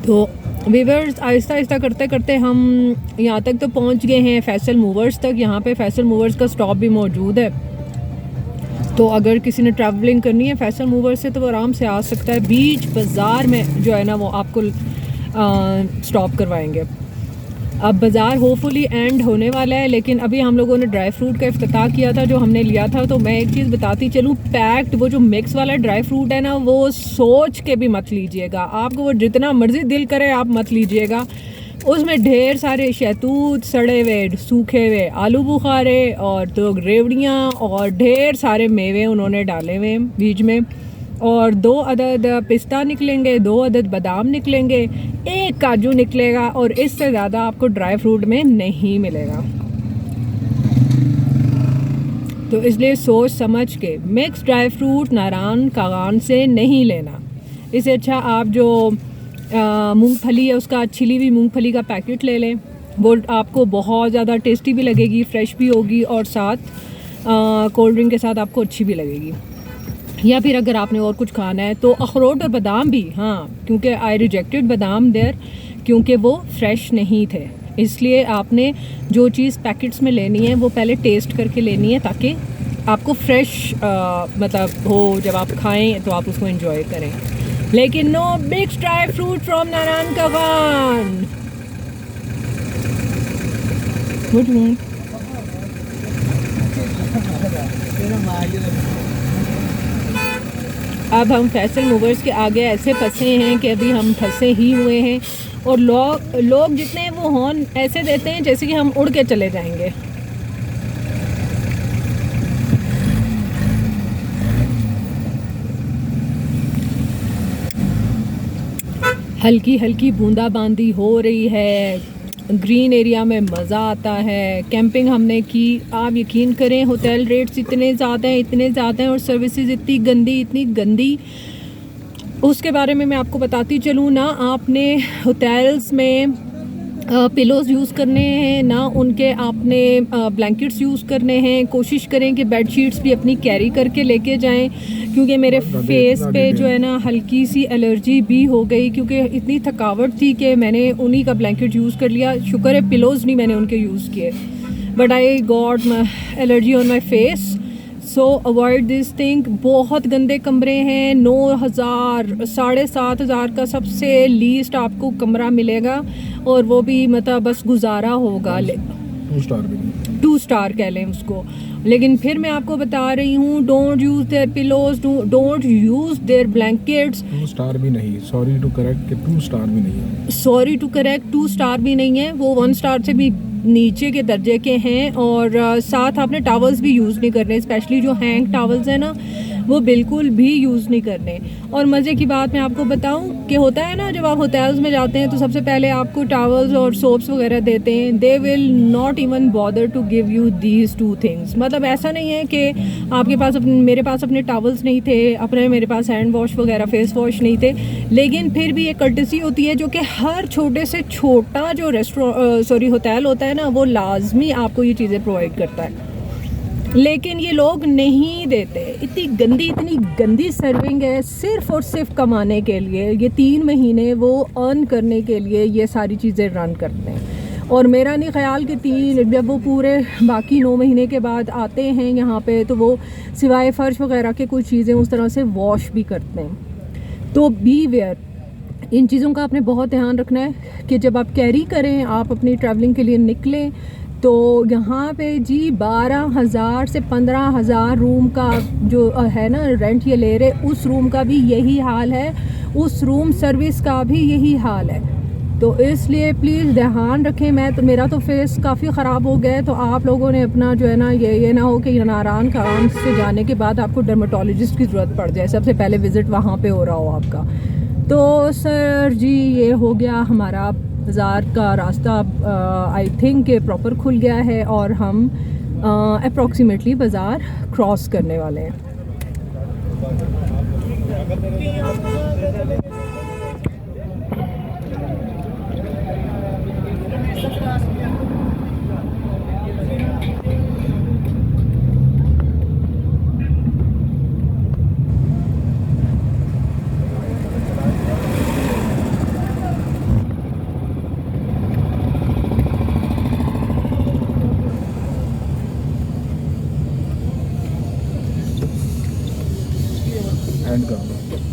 तो वीवर्स आहिस्ता आहिस्ता करते करते हम यहाँ तक तो पहुँच गए हैं, फैसल मूवर्स तक। यहाँ पे फैसल मूवर्स का स्टॉप भी मौजूद है, तो अगर किसी ने ट्रैवलिंग करनी है फैसल मूवर्स से तो वो आराम से आ सकता है। बीच बाज़ार में जो है ना वो आपको स्टॉप करवाएंगे। अब बाज़ार होपफुली एंड होने वाला है, लेकिन अभी हम लोगों ने ड्राई फ्रूट का इफ्तिताह किया था जो हमने लिया था। तो मैं एक चीज़ बताती चलूँ, पैक्ड वो जो मिक्स वाला ड्राई फ्रूट है ना, वो सोच के भी मत लीजिएगा। आपको वो जितना मर्ज़ी दिल करे आप मत लीजिएगा। उसमें ढेर सारे शहतूत, सड़े हुए सूखे हुए आलू बुखारे और तो रेवड़ियाँ और ढेर सारे मेवे उन्होंने डाले हुए बीज में। और 2 अदद पिस्ता निकलेंगे, 2 अदद बादाम निकलेंगे, 1 काजू निकलेगा, और इससे ज़्यादा आपको ड्राई फ्रूट में नहीं मिलेगा। तो इसलिए सोच समझ के मिक्स ड्राई फ्रूट नारान कागान से नहीं लेना। इससे अच्छा आप जो मूंगफली है उसका छिली हुई मूंगफली का पैकेट ले लें, वो आपको बहुत ज़्यादा टेस्टी भी लगेगी, फ्रेश भी होगी, और साथ कोल्ड ड्रिंक के साथ आपको अच्छी भी लगेगी। या फिर अगर आपने और कुछ खाना है तो अखरोट और बादाम भी, हाँ, क्योंकि आई रिजेक्टेड बादाम देयर, क्योंकि वो फ्रेश नहीं थे। इसलिए आपने जो चीज़ पैकेट्स में लेनी है वो पहले टेस्ट करके लेनी है, ताकि आपको फ्रेश मतलब हो, जब आप खाएं तो आप उसको एंजॉय करें। लेकिन no mix dry fruit from Narayan कगान। अब हम फैसल मूवर्स के आगे ऐसे फंसे हैं कि अभी हम फंसे ही हुए हैं, और लोग जितने हैं वो हॉर्न ऐसे देते हैं जैसे कि हम उड़ के चले जाएंगे। हल्की हल्की बूंदाबांदी हो रही है, ग्रीन एरिया में मज़ा आता है। कैंपिंग हमने की, आप यकीन करें होटल रेट्स इतने ज़्यादा हैं और सर्विसेज इतनी गंदी। उसके बारे में मैं आपको बताती चलूँ ना, आपने होटल्स में पिलोज़ यूज़ करने हैं ना, उनके आपने ब्लैंकेट्स यूज़ करने हैं। कोशिश करें कि बेड शीट्स भी अपनी कैरी करके लेके जाएं, क्योंकि मेरे फेस पे जो है ना हल्की सी एलर्जी भी हो गई, क्योंकि इतनी थकावट थी कि मैंने उन्हीं का ब्लैंकेट यूज़ कर लिया। शुक्र है पिलोज़ नहीं मैंने उनके यूज़ किए, but I got allergy on my face. So avoid this thing. बहुत गंदे कमरे हैं। 9,000 7,500 का सबसे लीस्ट आपको कमरा मिलेगा, और वो भी मतलब बस गुजारा होगा। 2 स्टार भी नहीं, 2 स्टार कह लें उसको। लेकिन फिर मैं आपको बता रही हूँ, don't use their pillows, don't use their blankets. 2 star भी नहीं, सॉरी टू करेक्ट, कि 2 स्टार भी नहीं है। सॉरी टू करेक्ट, 2 स्टार भी नहीं है, वो 1 स्टार से भी नीचे के दर्जे के हैं। और साथ आपने टावल्स भी यूज़ नहीं करने, स्पेशली जो हैंग टावल्स हैं ना, वो बिल्कुल भी यूज़ नहीं करने। और मज़े की बात मैं आपको बताऊं कि होता है ना, जब आप होटल्स में जाते हैं तो सबसे पहले आपको टावल्स और सोप्स वगैरह देते हैं। They will not even bother to give you these 2 things. मतलब ऐसा नहीं है कि आपके पास मेरे पास अपने टावल्स नहीं थे, मेरे पास हैंड वॉश वगैरह फेस वॉश नहीं थे, लेकिन फिर भी एक कर्टसी होती है जो कि हर छोटे से छोटा जो होटल होता है ना, वो लाजमी आपको ये चीज़ें प्रोवाइड करता है। लेकिन ये लोग नहीं देते। इतनी गंदी सर्विंग है, सिर्फ और सिर्फ कमाने के लिए। ये 3 महीने वो अर्न करने के लिए ये सारी चीज़ें रन करते हैं। और मेरा नहीं ख्याल कि जब वो पूरे बाकी 9 महीने के बाद आते हैं यहाँ पे, तो वो सिवाय फ़र्श वगैरह के कुछ चीज़ें उस तरह से वॉश भी करते हैं। तो बी वेयर, इन चीज़ों का आपने बहुत ध्यान रखना है कि जब आप कैरी करें, आप अपनी ट्रैवलिंग के लिए निकलें, तो यहाँ पे जी 12,000 से 15,000 रूम का जो है ना रेंट ये ले रहे, उस रूम का भी यही हाल है, उस रूम सर्विस का भी यही हाल है। तो इसलिए प्लीज़ ध्यान रखें। मेरा तो फेस काफ़ी ख़राब हो गया है, तो आप लोगों ने अपना जो है ना ये ना हो कि नारायण कागान से जाने के बाद आपको डर्मेटोलॉजिस्ट की ज़रूरत पड़ जाए, सबसे पहले विज़िट वहाँ पे हो रहा हो आपका। तो सर जी ये हो गया हमारा बाज़ार का रास्ता। आई थिंक के प्रॉपर खुल गया है और हम अप्रॉक्सीमेटली बाज़ार क्रॉस करने वाले हैं। एंड कर दो।